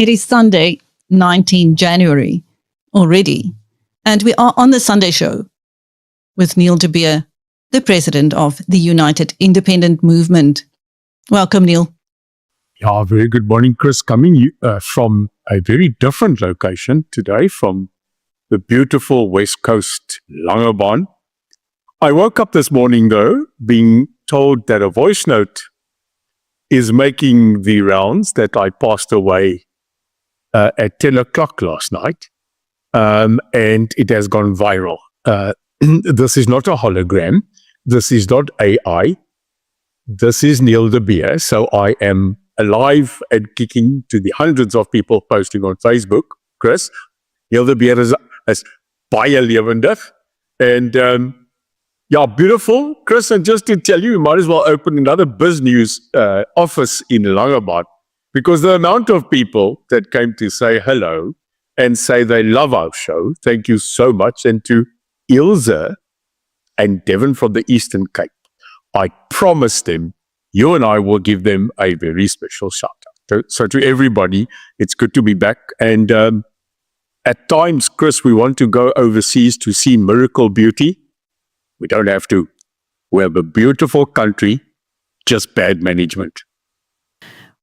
It is Sunday, 19 January already, and we are on the Sunday show with Neil de Beer, the president of the United Independent Movement. Welcome, Neil. Yeah, very good morning, Chris. Coming from a very different location today, from the beautiful West Coast, Langebaan. I woke up this morning, though, being told that a voice note is making the rounds that I passed away at 10 o'clock last night, and it has gone viral. This is not a hologram. This is not AI. This is Neil de Beer. So I am alive and kicking to the hundreds of people posting on Facebook. Chris, Neil de Beer is baie lewendig. And yeah, beautiful. Chris, and just to tell you, you might as well open another business office in Langebaan, because the amount of people that came to say hello and say they love our show, thank you so much. And to Ilse and Devon from the Eastern Cape, I promised them, you and I will give them a very special shout out. So to everybody, it's good to be back. And at times, Chris, we want to go overseas to see miracle beauty. We don't have to. We have a beautiful country, just bad management.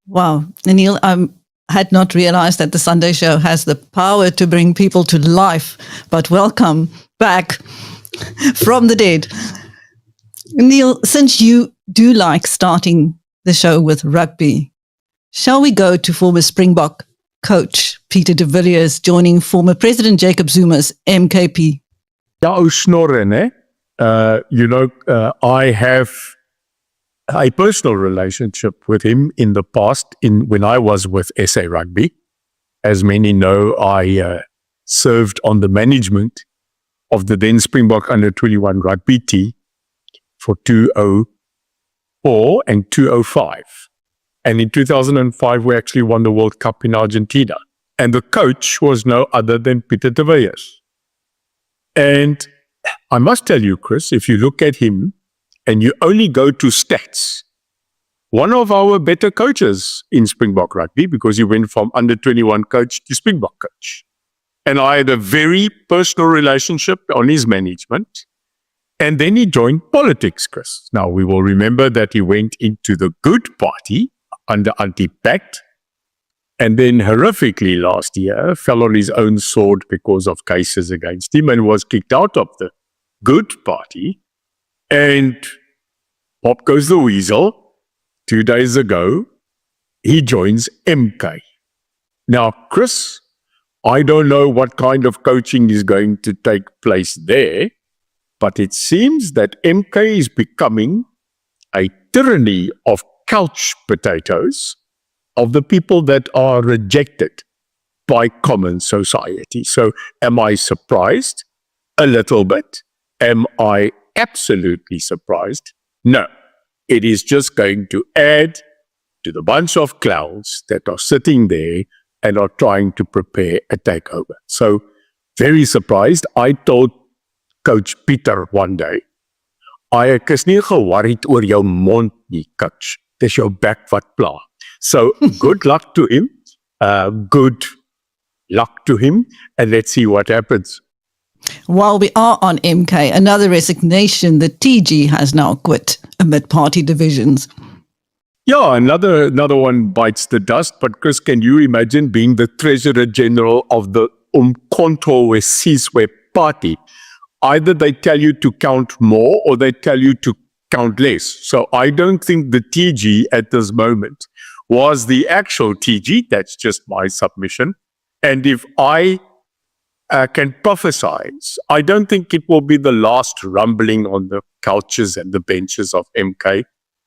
Wow. Neil, I had not realized that the Sunday show has the power to bring people to life, but welcome back from the dead. Neil, since you do like starting the show with rugby, shall we go to former Springbok coach Peter de Villiers joining former President Jacob Zuma's MKP? Ja, ou snorre, né? I have a personal relationship with him in the past, when I was with SA Rugby. As many know, I served on the management of the then Springbok under-21 rugby team for 2004 and 2005. And in 2005, we actually won the World Cup in Argentina. And the coach was no other than Peter de Villiers. And I must tell you, Chris, if you look at him and you only go to stats, one of our better coaches in Springbok Rugby, because he went from under-21 coach to Springbok coach. And I had a very personal relationship on his management. And then he joined politics, Chris. Now, we will remember that he went into the Good Party under anti-pact, and then horrifically last year fell on his own sword because of cases against him and was kicked out of the Good Party. And pop goes the weasel. 2 days ago, he joins MK. Now, Chris, I don't know what kind of coaching is going to take place there, but it seems that MK is becoming a tyranny of couch potatoes, of the people that are rejected by common society. So am I surprised? A little bit. Am I absolutely surprised? No. It is just going to add to the bunch of clowns that are sitting there and are trying to prepare a takeover. So very surprised. I told Coach Peter one day, ek is nie geworried oor jou mond nie, coach. Dis jou bek wat pla. So good luck to him. Good luck to him. And let's see what happens. While we are on MK, another resignation, the TG has now quit amid party divisions. Yeah, another one bites the dust. But Chris, can you imagine being the Treasurer General of the Umkhonto we Sizwe party? Either they tell you to count more or they tell you to count less. So I don't think the TG at this moment was the actual TG. That's just my submission. And if I can prophesize, I don't think it will be the last rumbling on the couches and the benches of MK.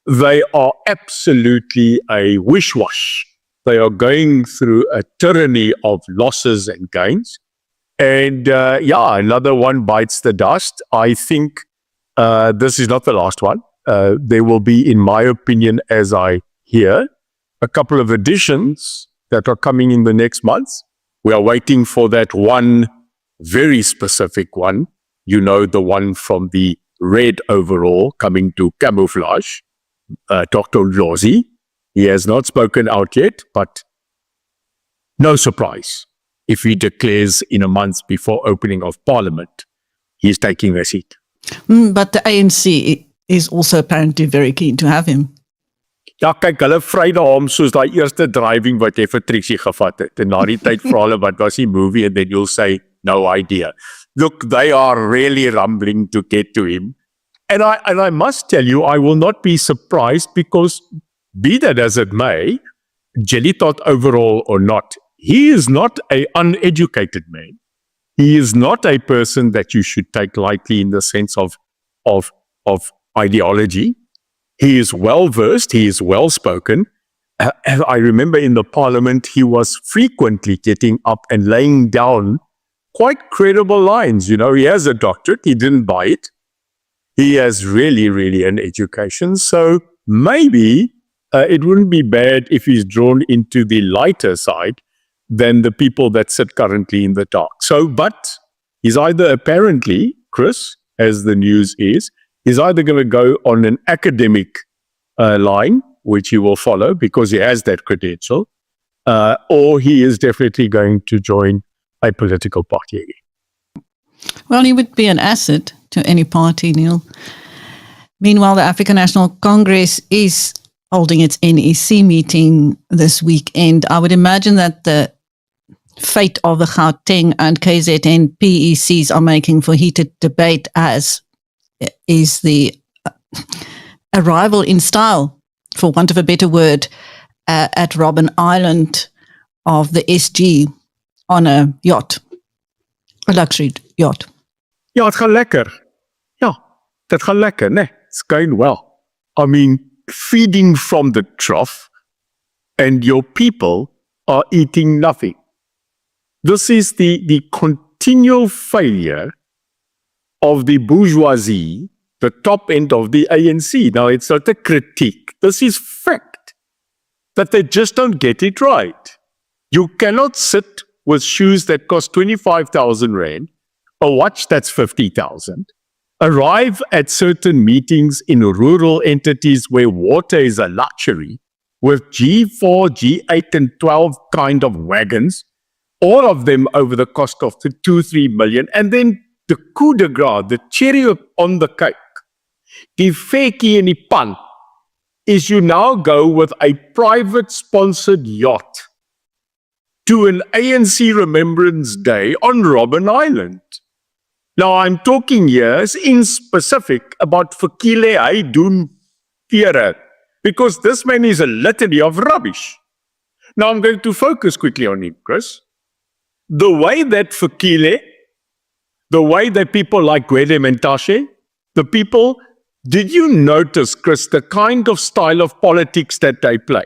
They are absolutely a wish-wash. They are going through a tyranny of losses and gains. And another one bites the dust. I think this is not the last one. There will be, in my opinion, as I hear, a couple of additions that are coming in the next months. We are waiting for that one very specific one. You know, the one from the red overall coming to camouflage, Dr. Lozi. He has not spoken out yet, but No surprise if he declares in a month before opening of Parliament, he's taking the seat. But the ANC is also apparently very keen to have him. Ja, kyk, hulle vry na hom soos daai eerste driving wat jy vir Trixie gevat het. En na die tyd vra hulle, wat was die movie? And then you'll say, no idea. Look, they are really rumbling to get to him. And I must tell you, I will not be surprised because, be that as it may, Jelly Tot overall or not, he is not an uneducated man. He is not a person that you should take lightly in the sense of ideology. He is well-versed, he is well-spoken. I remember in the parliament, he was frequently getting up and laying down quite credible lines. You know, he has a doctorate, he didn't buy it. He has really, really an education. So maybe it wouldn't be bad if he's drawn into the lighter side than the people that sit currently in the dark. So, but he's either apparently, Chris, as the news is, he's either going to go on an academic line, which he will follow because he has that credential, or he is definitely going to join a political party again. Well, he would be an asset to any party, Neil. Meanwhile, the African National Congress is holding its NEC meeting this weekend. I would imagine that the fate of the Gauteng and KZN PECs are making for heated debate, as is the arrival in style, for want of a better word, at Robben Island of the SG on a yacht, a luxury yacht. Ja, het gaan lekker. Ja, dat gaan lekker, né? It's going well. I mean, feeding from the trough and your people are eating nothing. This is the continual failure of the bourgeoisie, the top end of the ANC. Now, it's not a critique. This is fact, that they just don't get it right. You cannot sit with shoes that cost 25,000 Rand, a watch that's 50,000, arrive at certain meetings in rural entities where water is a luxury, with G4, G8 and 12 kind of wagons, all of them over the cost of 2-3 million, and then the coup de grace, the cherry on the cake, die fekie in die pan, is you now go with a private sponsored yacht to an ANC Remembrance Day on Robben Island. Now, I'm talking here in specific about Fikile Haydn Theatre, because this man is a litany of rubbish. Now, I'm going to focus quickly on him, Chris. The way that Fikile, the way that people like Gwede Mentashe, the people, did you notice, Chris, the kind of style of politics that they play?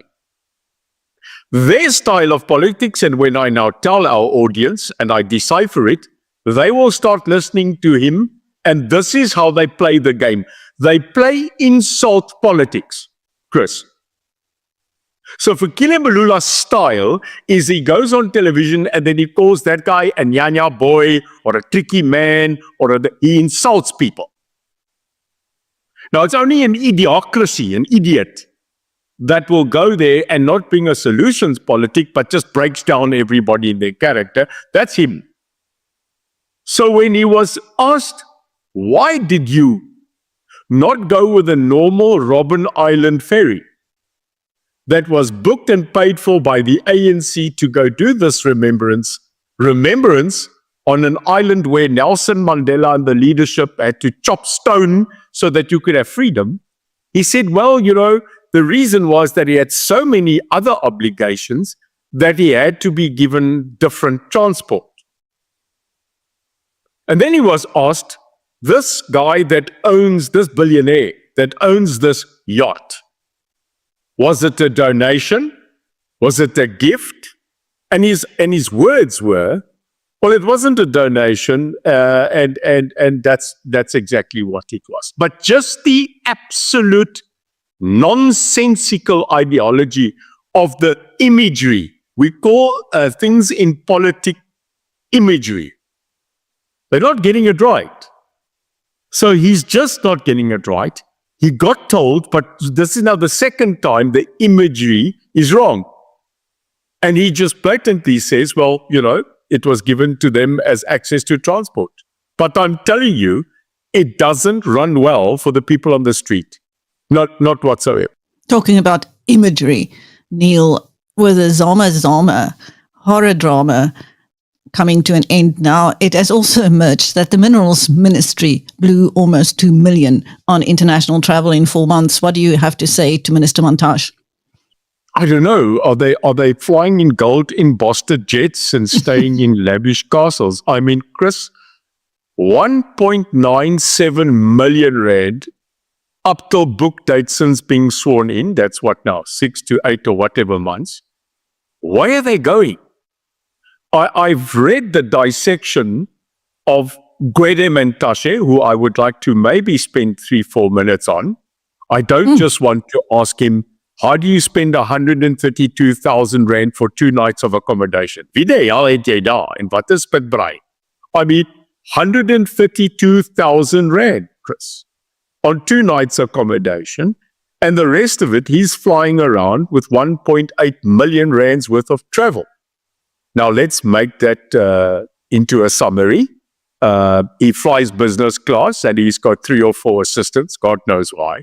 Their style of politics, and when I now tell our audience and I decipher it, they will start listening to him, and this is how they play the game. They play insult politics, Chris. So for Fikile Mbalula's style is he goes on television and then he calls that guy a nyanya boy or a tricky man or he insults people. Now, it's only an idiocracy, an idiot, that will go there and not bring a solutions politic, but just breaks down everybody in their character. That's him. So when he was asked, why did you not go with a normal Robben Island ferry that was booked and paid for by the ANC to go do this remembrance on an island where Nelson Mandela and the leadership had to chop stone so that you could have freedom? He said, well, you know, the reason was that he had so many other obligations that he had to be given different transport. And then he was asked, this guy that owns, this billionaire that owns this yacht, was it a donation? Was it a gift? And his words were, well, it wasn't a donation, and that's exactly what it was. But just the absolute nonsensical ideology of the imagery. We call things in politics imagery. They're not getting it right. So he's just not getting it right. He got told, but this is now the second time the imagery is wrong. And he just blatantly says, well, it was given to them as access to transport. But I'm telling you, it doesn't run well for the people on the street. Not whatsoever. Talking about imagery, Neil, with the Zama horror drama coming to an end now, it has also emerged that the Minerals Ministry blew almost 2 million on international travel in 4 months. What do you have to say to Minister Montage? I don't know. Are they flying in gold embossed jets and staying in lavish castles? I mean, Chris, 1.97 million rand up till book date since being sworn in. That's what now, 6 to 8 or whatever months. Where are they going? I've read the dissection of Gwede Mantashe, who I would like to maybe spend 3-4 minutes on. I don't just want to ask him, how do you spend 132,000 rand for 2 nights of accommodation? Wie die hel het jy daar en wat is pitbraai? I mean, 132,000 rand, Chris, on 2 nights accommodation, and the rest of it, he's flying around with 1.8 million rands worth of travel. Now, let's make that into a summary. He flies business class and he's got 3 or 4 assistants, God knows why.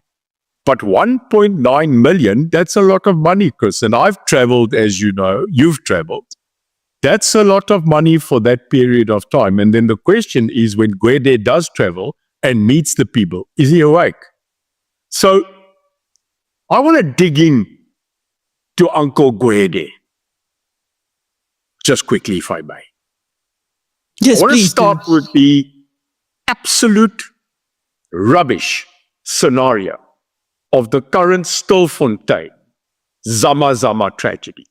But 1.9 million, that's a lot of money, Chris. And I've traveled, as you know, you've traveled. That's a lot of money for that period of time. And then the question is, when Gwede does travel and meets the people, is he awake? So I want to dig in to Uncle Gwede. Just quickly, if I may. Yes, I want to please start with the absolute rubbish scenario of the current Stilfontein Zama tragedy.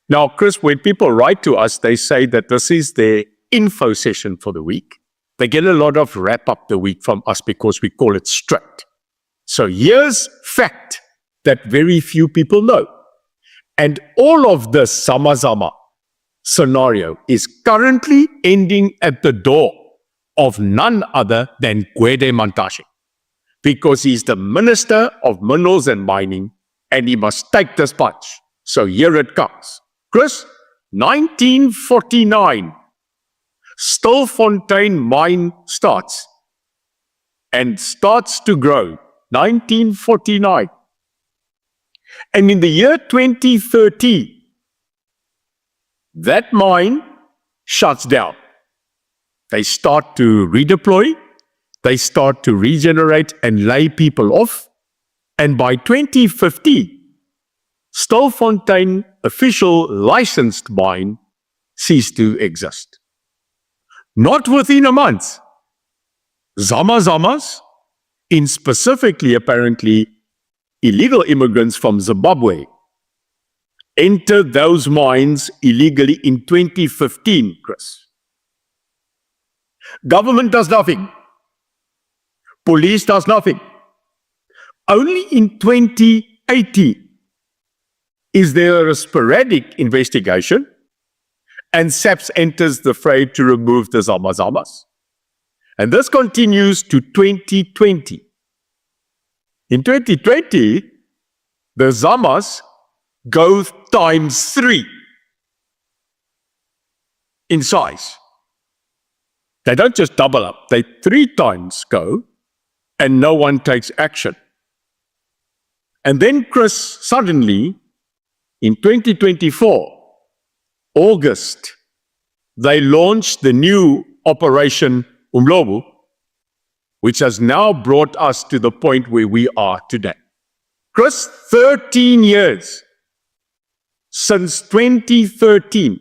Now, Chris, when people write to us, they say that this is their info session for the week. They get a lot of wrap up the week from us because we call it strict. So here's fact that very few people know. And all of this Zama scenario is currently ending at the door of none other than Gwede Mantashe, because he's the Minister of Minerals and Mining, and he must take this punch. So here it comes. Chris, 1949, Stilfontein mine starts and starts to grow. 1949. And in the year 2030, that mine shuts down. They start to redeploy, they start to regenerate and lay people off. And by 2050, Stilfontein official licensed mine ceased to exist. Not within a month. Zamas, in specifically apparently illegal immigrants from Zimbabwe, entered those mines illegally in 2015, Chris. Government does nothing. Police does nothing. Only in 2018 is there a sporadic investigation and SAPS enters the fray to remove the Zamas. And this continues to 2020. In 2020, the Zamas go times 3 in size. They don't just double up, they 3 times go, and no one takes action. And then, Chris, suddenly, in 2024, August, they launched the new Operation Umlobu, which has now brought us to the point where we are today. Chris, 13 years since 2013,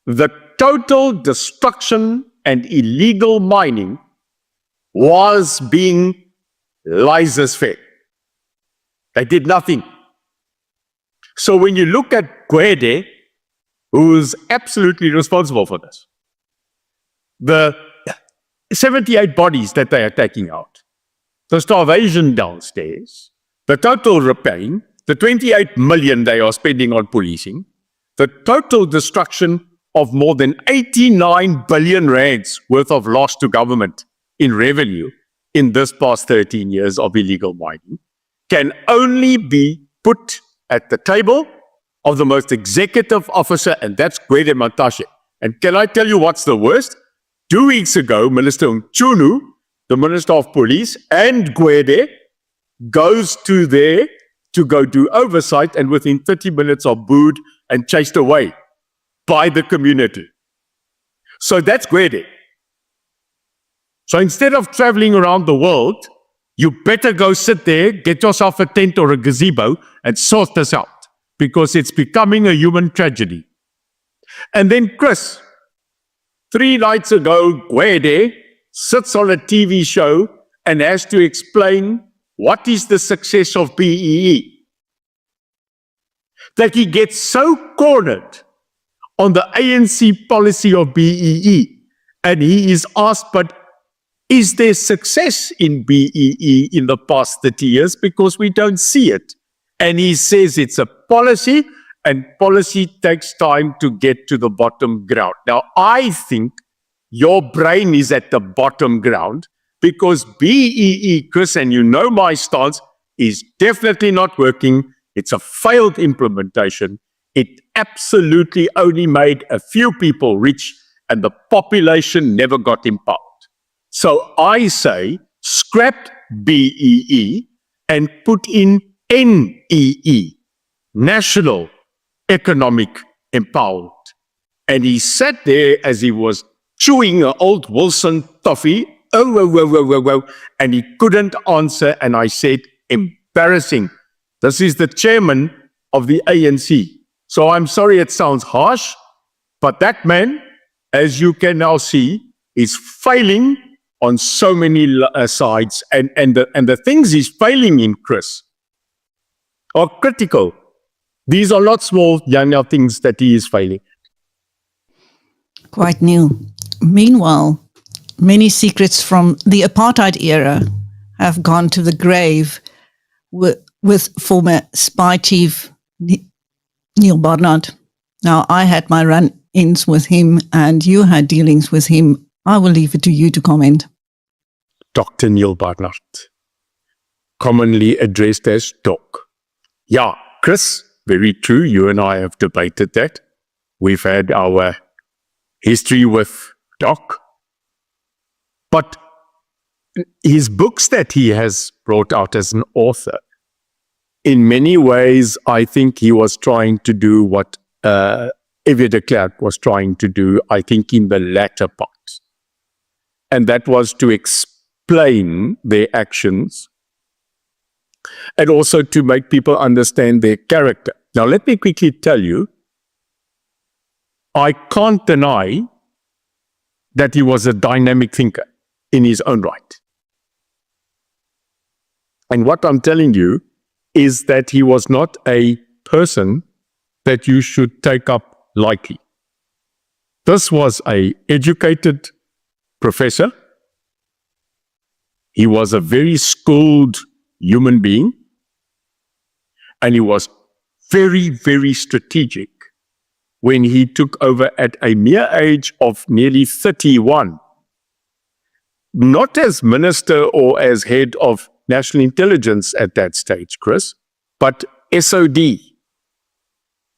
the total destruction and illegal mining was being laissez-faire. They did nothing. So when you look at Gwede, who is absolutely responsible for this, the 78 bodies that they are taking out, the starvation downstairs, the total repaying, the 28 million they are spending on policing, the total destruction of more than 89 billion rands worth of loss to government in revenue in this past 13 years of illegal mining can only be put at the table of the most executive officer, and that's Gwede Mantashe. And can I tell you what's the worst? 2 weeks ago, Minister Mchunu, the Minister of Police, and Gwede goes to there to go do oversight, and within 30 minutes are booed and chased away by the community. So that's Gwede. So instead of traveling around the world, you better go sit there, get yourself a tent or a gazebo and sort this out, because it's becoming a human tragedy. And then Chris, 3 nights ago, Gwede sits on a TV show and has to explain what is the success of BEE. That he gets so cornered on the ANC policy of BEE, and he is asked, but is there success in BEE in the past 30 years? Because we don't see it. And he says it's a policy, and policy takes time to get to the bottom ground. Now, I think your brain is at the bottom ground, because BEE, Chris, and you know my stance, is definitely not working. It's a failed implementation. It absolutely only made a few people rich, and the population never got empowered. So I say scrap BEE and put in NEE, National Economic Empowerment. And he sat there as he was chewing an old Wilson toffee, and he couldn't answer. And I said, embarrassing. This is the chairman of the ANC. So I'm sorry it sounds harsh, but that man, as you can now see, is failing on so many sides. And the things he's failing in, Chris, are critical. These are not small, young things that he is failing. Quite new. Meanwhile, many secrets from the apartheid era have gone to the grave with former spy chief Neil Barnard. Now, I had my run-ins with him and you had dealings with him. I will leave it to you to comment. Dr. Neil Barnard, commonly addressed as Doc. Yeah, Chris, very true. You and I have debated that. We've had our history with Doc. But his books that he has brought out as an author, in many ways, I think he was trying to do what Evie de Klerk was trying to do, I think, in the latter part. And that was to explain their actions and also to make people understand their character. Now, let me quickly tell you, I can't deny that he was a dynamic thinker in his own right. And what I'm telling you is that he was not a person that you should take up lightly. This was an educated professor. He was a very schooled human being, and he was very, very strategic when he took over at a mere age of nearly 31. Not as minister or as head of national intelligence at that stage, Chris, but SOD,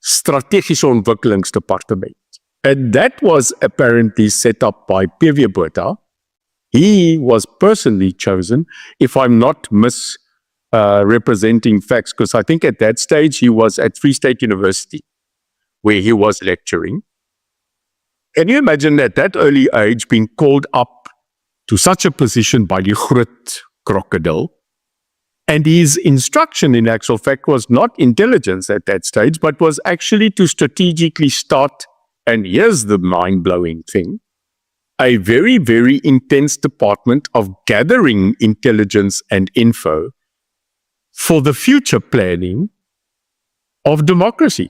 Strategische Ontwikkelingsdepartement. And that was apparently set up by P.V. Botha. He was personally chosen, if I'm not misrepresenting facts, because I think at that stage he was at Free State University, where he was lecturing. Can you imagine at that early age being called up to such a position by the groot crocodile? And his instruction, in actual fact, was not intelligence at that stage, but was actually to strategically start, and here's the mind-blowing thing, a very, very intense department of gathering intelligence and info for the future planning of democracy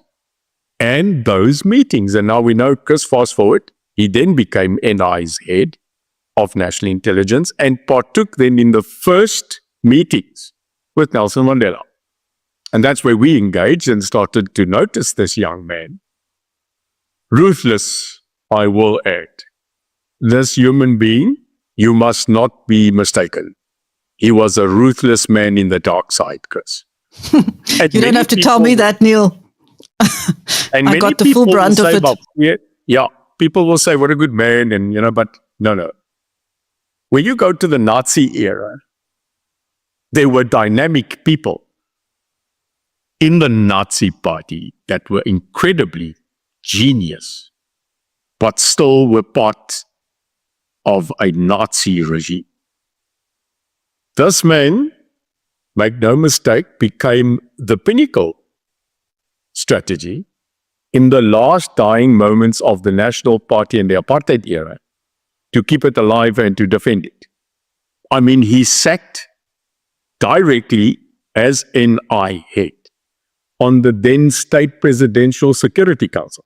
and those meetings. And now we know, Chris, fast forward, he then became NI's head of national intelligence and partook then in the first meetings with Nelson Mandela. And that's where we engaged and started to notice this young man. Ruthless, I will add. This human being, you must not be mistaken. He was a ruthless man in the dark side, Chris. You don't have to tell me that, Neil. And I many got the people full brunt will of say, it. well, yeah, people will say, what a good man. And, but no. When you go to the Nazi era, there were dynamic people in the Nazi party that were incredibly genius, but still were part of a Nazi regime. This man, make no mistake, became the pinnacle strategy in the last dying moments of the National Party and the apartheid era to keep it alive and to defend it. I mean, he sacked directly, as in I head, on the then State Presidential Security Council.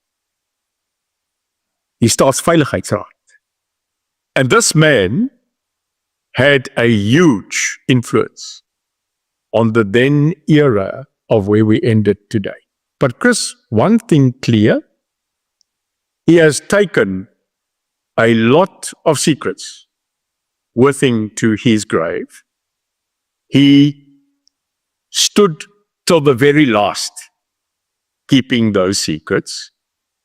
Die Staatsveiligheidsraad. And this man had a huge influence on the then era of where we ended today. But Chris, one thing clear, he has taken a lot of secrets with him to his grave. He stood till the very last, keeping those secrets.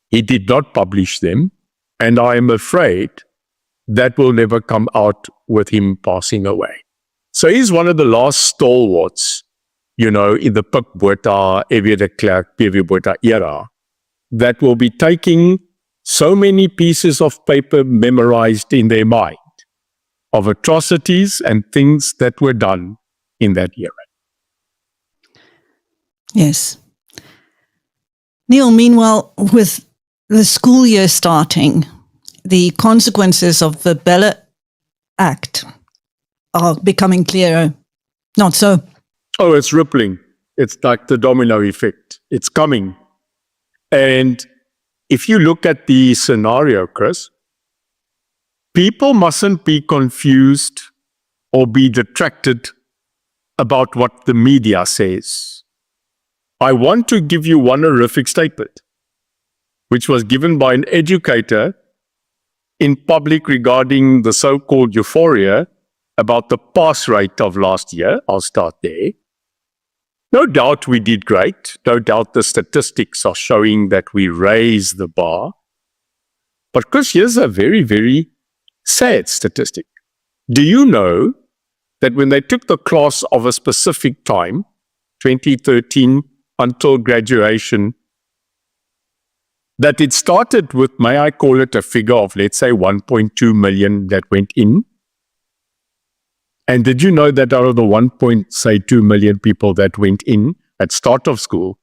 He did not publish them, and I am afraid that will never come out with him passing away. So he's one of the last stalwarts, in the Pick Botha, F.W. de Klerk, P.W. Botha era, that will be taking so many pieces of paper memorized in their mind of atrocities and things that were done in that era. Yes. Neil, meanwhile, with the school year starting, the consequences of the Bella Act are becoming clearer. Not so. Oh, it's rippling. It's like the domino effect. It's coming. And if you look at the scenario, Chris, people mustn't be confused or be detracted about what the media says. I want to give you one horrific statement, which was given by an educator in public regarding the so-called euphoria about the pass rate of last year. I'll start there. No doubt we did great. No doubt the statistics are showing that we raised the bar. But Chris, here's a very, very sad statistic. Do you know that when they took the class of a specific time, 2013 until graduation, that it started with, may I call it a figure of, let's say, 1.2 million that went in? And did you know that out of the 1.2 million people that went in at start of school,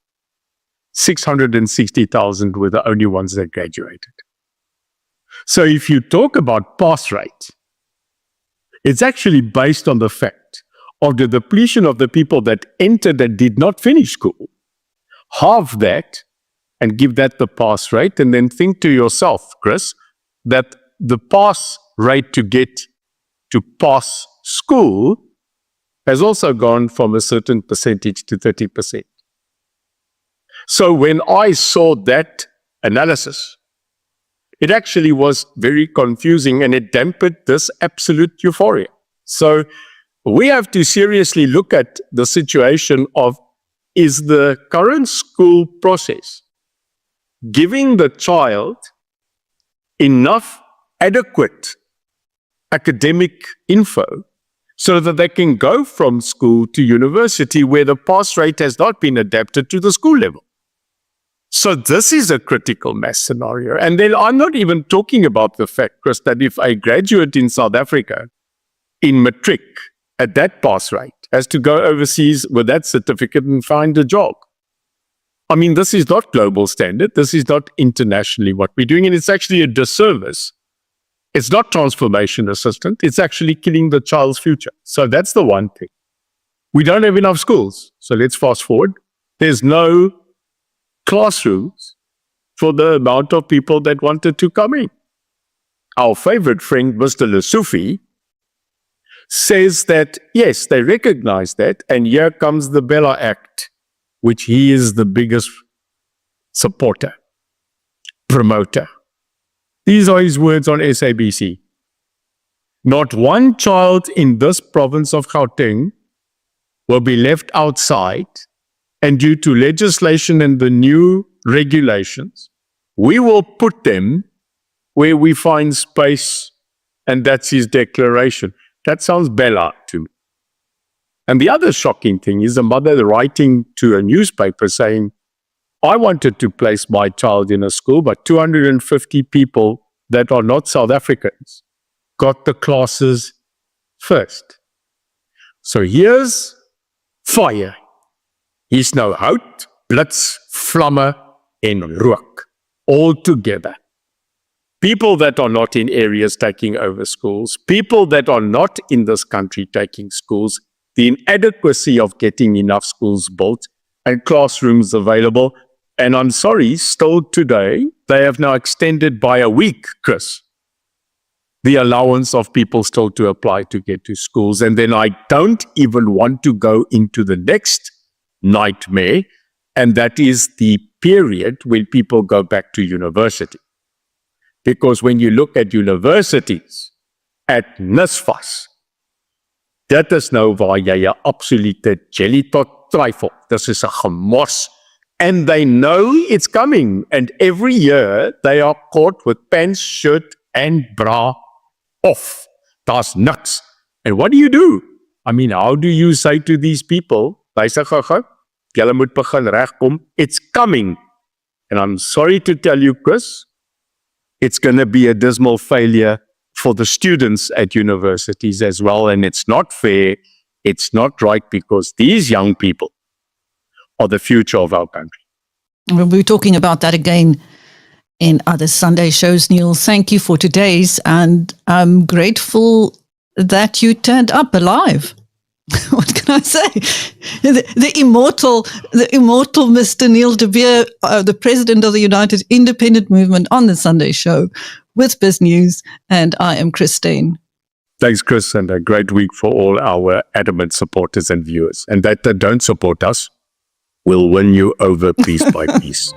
660,000 were the only ones that graduated? So if you talk about pass rate, it's actually based on the fact of the depletion of the people that entered and did not finish school. Halve that and give that the pass rate, and then think to yourself, Chris, that the pass rate to get to pass school has also gone from a certain percentage to 30%. So when I saw that analysis, it actually was very confusing and it dampened this absolute euphoria. So we have to seriously look at the situation of, is the current school process giving the child enough adequate academic info so that they can go from school to university where the pass rate has not been adapted to the school level? So this is a critical mass scenario. And then I'm not even talking about the fact, Chris, that if a graduate in South Africa in matric at that pass rate has to go overseas with that certificate and find a job. I mean, this is not global standard. This is not internationally what we're doing. And it's actually a disservice. It's not transformation assistant. It's actually killing the child's future. So that's the one thing. We don't have enough schools. So let's fast forward. There's no classrooms for the amount of people that wanted to come in. Our favorite friend, Mr. Lesufi, says that, yes, they recognize that, and here comes the Bella Act, which he is the biggest supporter, promoter. These are his words on SABC. Not one child in this province of Gauteng will be left outside, and due to legislation and the new regulations. We will put them where we find space, and that's his declaration. That sounds Bella to me. And the other shocking thing is a mother writing to a newspaper saying, I wanted to place my child in a school, but 250 people that are not South Africans got the classes first. So here's fire. Hier's nou hout, blitz, vlamme en rook all together. People that are not in areas taking over schools, people that are not in this country taking schools, the inadequacy of getting enough schools built and classrooms available. And I'm sorry, still today, they have now extended by a week, Chris, the allowance of people still to apply to get to schools. And then I don't even want to go into the next nightmare, and that is the period when people go back to university. Because when you look at universities, at NSFAS, dit is nou waar jy 'n absolute jelly tot trifle. This is 'n gemors. And they know it's coming. And every year they are caught with pants, shirt, and bra off. Daar's niks. And what do? I mean, how do you say to these people, luister gou-gou, julle moet begin regkom, it's coming. And I'm sorry to tell you, Chris, it's going to be a dismal failure for the students at universities as well. And it's not fair, it's not right, because these young people are the future of our country. We'll be talking about that again in other Sunday shows, Neil. Thank you for today's, and I'm grateful that you turned up alive. What can I say? The immortal Mr. Neil de Beer, the president of the United Independent Movement, on the Sunday show with Biz News, and I am Christine. Thanks, Chris, and a great week for all our adamant supporters and viewers. And that don't support us, will win you over piece by piece.